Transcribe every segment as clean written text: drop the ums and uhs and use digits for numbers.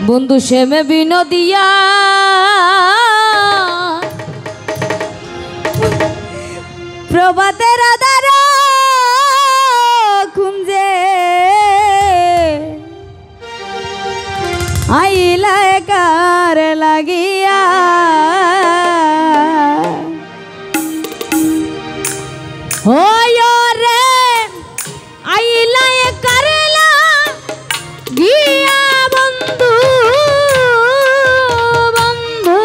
বন্ধু শ্যামে বিনোদিয়া প্রভাতের আধার খুঁজে আইলা কার লাগিয়া রে আইলা কার লাগিয়া বন্ধু বন্ধু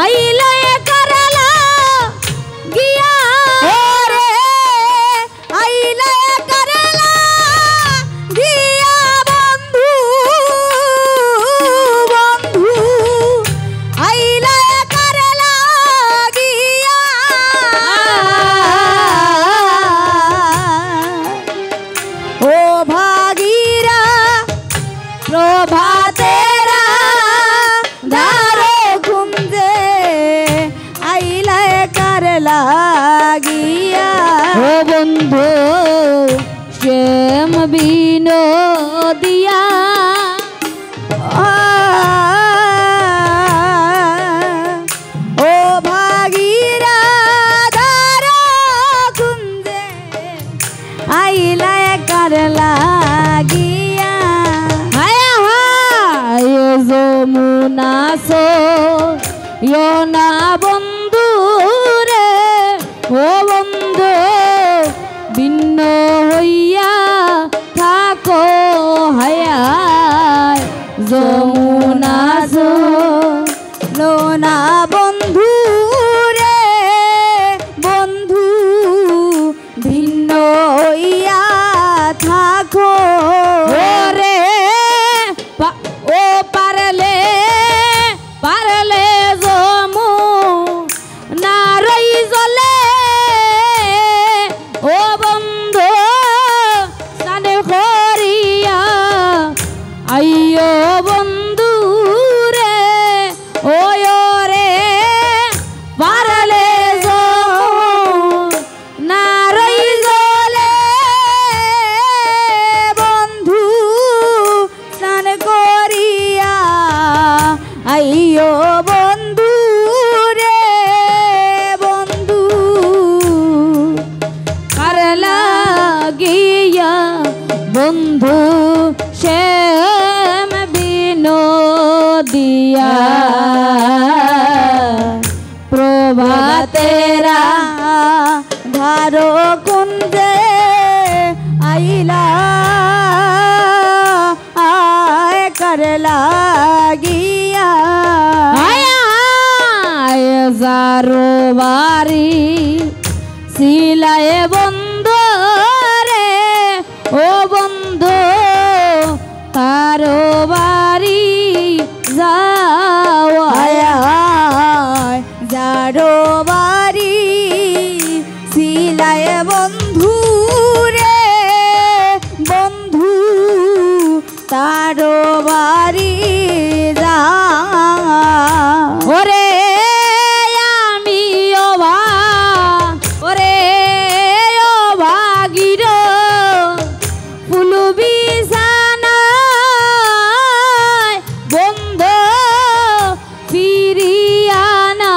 আইলা কার লাগিয়া রে আইলা কার লাগিয়া বন্ধু বন্ধু আইলা কার লাগিয়া ও ভাগীরা প্রভাতেরা ধারো খুঁজে আইলা কার লাগিয়া ও বন্ধু শ্যাম বিনোদিয়া ও ভাগীরা ধারো খুঁজে আইলা কার লাগিয়া হায় হায় যমুনা সো না বন্ধু রে ও বন্ধু ভিন্ন হইয়া থাকো হায় হায় যমুনা সো না বন্ধু রে বন্ধু ভিন্ন হইয়া থাকো রে ও পারলে পারলে জমু নারই জলে ও বন্ধু সানে করিয়া আইয়ো বন্ধু রে ও রে পারলে জমু নারই জলে বন্ধু স্নান করিয়া আইয়ো বন্ধু রে বন্ধু কার লাগিয়া বন্ধু শ্যাম বিনোদিয়া প্রভাতেরা ধারো কুঞ্জে আইলা আয় কার লাগিয়া যারো বাড়ি সিলায়ে বন্ধু রে ও বন্ধু তারো বাড়ি যাও যারো বাড়ি সিলায়ে বন্ধু রে বন্ধু তারো বাড়ি যাও ওরে আমি ওরে ও ভাগীর ফুল বিছানায় বন্ধু ফিরিয়ানা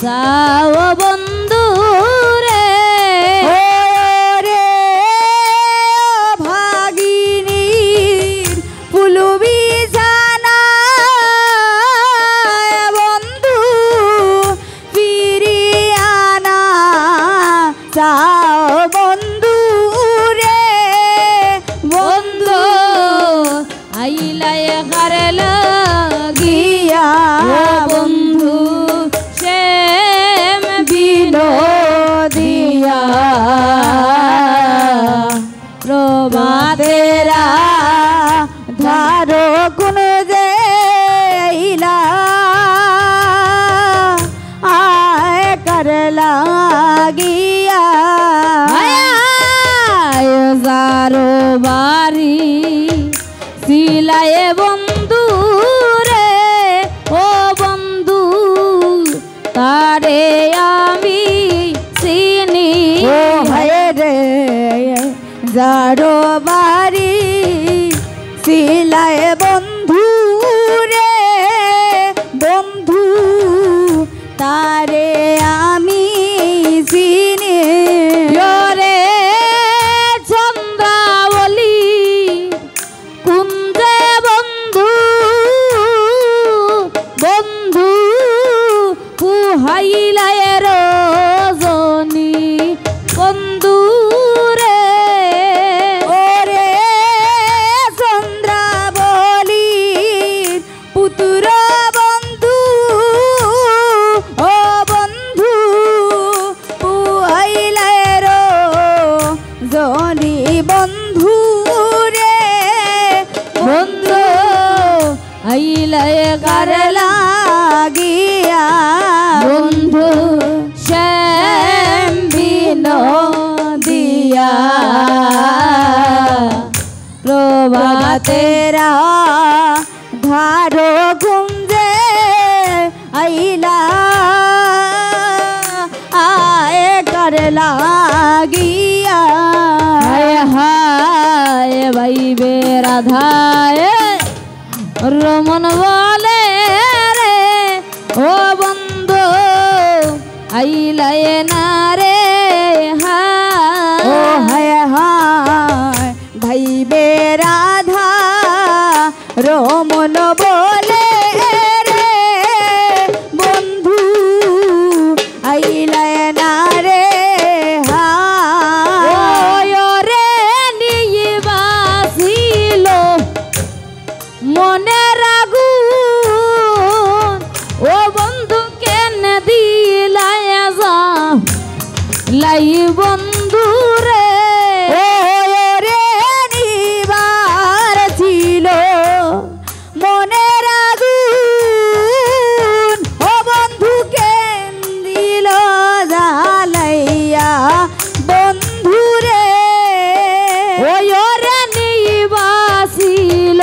সাও বন্ধু রে রে ভাগিনীর ফুল বিছানায় বন্ধু ফিরিয়ানা সাও বন্ধু রে বন্ধু আইলায় কার লাগিয়া বন্ধু শ্যাম বিনোদিয়া প্রভাতেরা ধারো কোন যে আইলা আয় কার লাগিয়া যারো বাড়ি সিলায়ে বন্ধু রে ও বন্ধু তারে আমি চিনি রে যারো বাড়ি সিলায় বন্ধু রে বন্ধু তারে আমি চিনি রে চন্দ্রাবলী কুঞ্জে বন্ধু বন্ধু পুহাইলায় রজনী বন্ধু রে ওরে চন্দ্রাবলীর পুত্র বন্ধু ও বন্ধু পুহাইলায় রজনী বন্ধু রে বন্ধু আইলায় কার লাগিয়া বন্ধু শ্যাম বিনোদিয়া প্রভাতেরা ধারো গুঞ্জে আইলা আয় কার লাগিয়া হায় হায় ভাইবে রাধায় রমন বলে রে ও বন্ধু আইলায় না রে ও হায় হায় ভাইবে রাধা রমন বলে রে বন্ধু আইলায় না রে রে নিয়ে বাসিল মনে রাগুন ও বন্ধু কেন দিলায় যা লাই বন্ধু রে রে নিবার ছিল মনে রাগুন ও বন্ধু কেন দিল জ্বালাইয়া বন্ধু রে রে নিবাসিল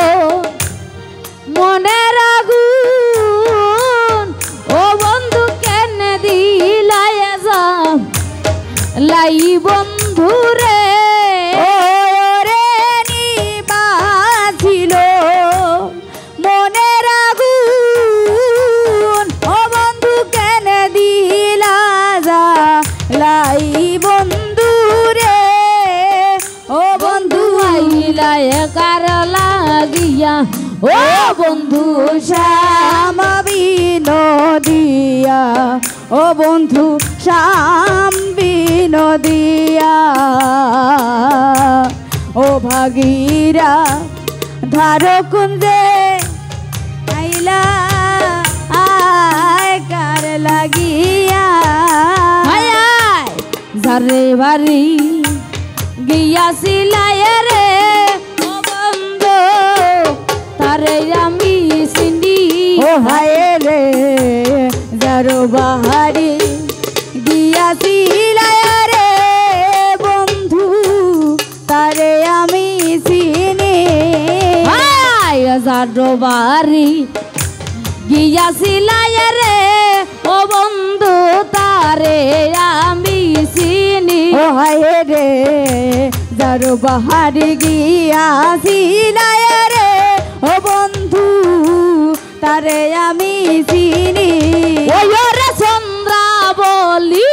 মনে রাগুন ও বন্ধু কেন দিলায় যা লাই বন্ধু রে রে নিবাছিল মনে রাগুন ও বন্ধু কেন দিলা জ্বালাই বন্ধু রে ও বন্ধু আইলায় কার লাগিয়া ও বন্ধু শ্যাম বিনোদিয়া ও বন্ধু শ্যাম বিনোদিয়া ও ভাগীরা ধারো কুঞ্জে আইলা আয় কার লাগিয়া ঝারে বাড়ি গিয়াছিলায় রে ও বন্ধু তারে আমি চিনি ও হায় রে যারো বাহারি গিয়াছিলায় রে বন্ধু তারে আমি চিনি ঝাড়ো বাড়ি গিয়াছিলায় রে ও বন্ধু তারে আমি চিনি ও হায় রে যারো বাহারি গিয়াছিলায় রে ও বন্ধু তারে আমি চিনি রে চন্দ্রাবলী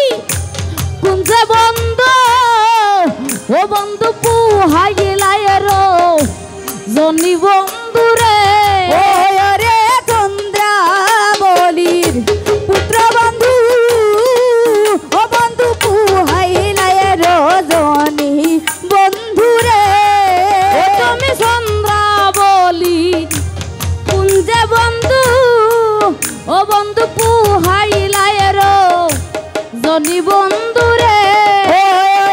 কুঞ্জে বন্ধু ও বন্ধু পুহাইলায় রজনী বন্ধু রে রে চন্দ্রাবলীর পুত্র বন্ধু ও বন্ধু পুহাইলায় রজনী বন্ধু রে তুমি চন্দ্রাবলী কুঞ্জে বন্ধু ও বন্ধু পুহাইলায় রজনী বন্ধু রে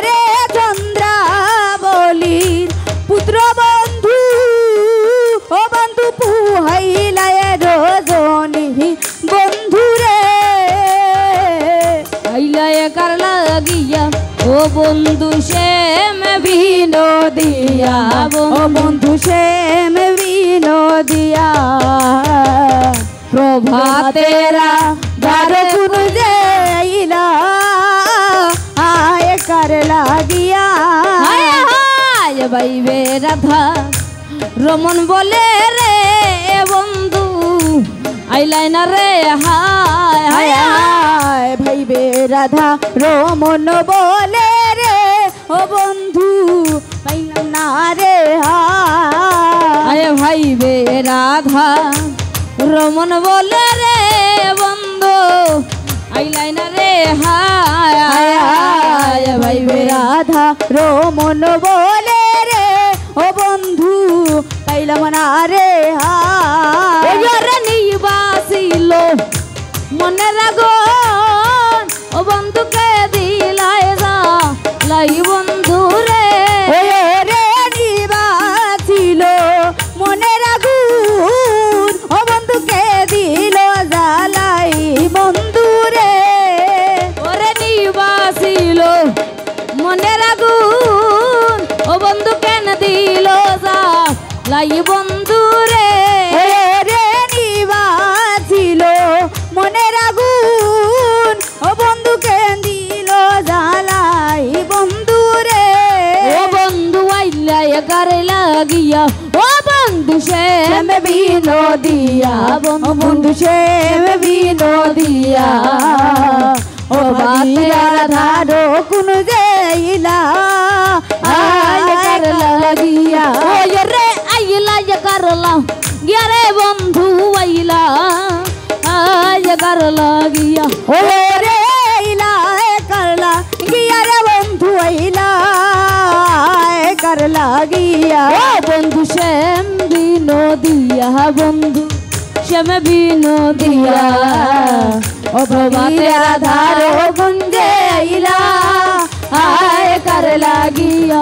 রে চন্দ্রাবলীর পুত্র বন্ধু ও বন্ধু পুহাইলায় রজনী বন্ধু রে আইলায় কার লাগিয়া ও বন্ধু শ্যাম বিনোদিয়া ও বন্ধু শ্যাম বিনোদিয়া প্রভাতেরা ধারো কুঞ্জে আইলা আয় কার লাগিয়া হায় হায় বাইবে রাধা রমন বলে রে বন্ধু আইলাই না রে হায় হায় হায় ভাইবে রাধা রমন বলে রে ও বন্ধু পাইলাম না রে হায় আয় ভাই বে রাধা রমন বলে রে বন্ধু আইলাই না রে হায় হায় হায় ভাই বে রাধা রমন বলে রে ও বন্ধু পাইলাম না রে হায় ওরে নিবাসিল মনে রাগন ও বন্ধুকে দিলাই যা লাই বন্ধু রে রে নিবাসিল মনে রাগুন ও বন্ধুকে দিল জ্বালাই বন্ধু রে ওরে নিবাসিল মনে রাগুন ও বন্ধু কেন দিল যা লাই বন্ধু রে রে নিবাসিল মনে রাগুন ও বন্ধুকে দিল জ্বালাই বন্ধু রে ও বন্ধু আইলাই গারে লাগিয়া ও বন্ধু শ্যাম বিনোদিয়া বন্ধু শ্যাম বিনোদিয়া ও রাধা কোন যাইলা আয় গার লাগিয়া ওই রে আইলা করলা গিয়া রে বন্ধু আইলা আয় গার লাগিয়া ও রে আইলা করলা গিয়া রে বন্ধু আইলা করলা গিয়া ও বন্ধু শ্যাম বিনোদিয়া বন্ধু শ্যাম বিনোদিয়া ও প্রভাতে রাধার গুঞ্জে আইলা আয় কর লাগিয়া।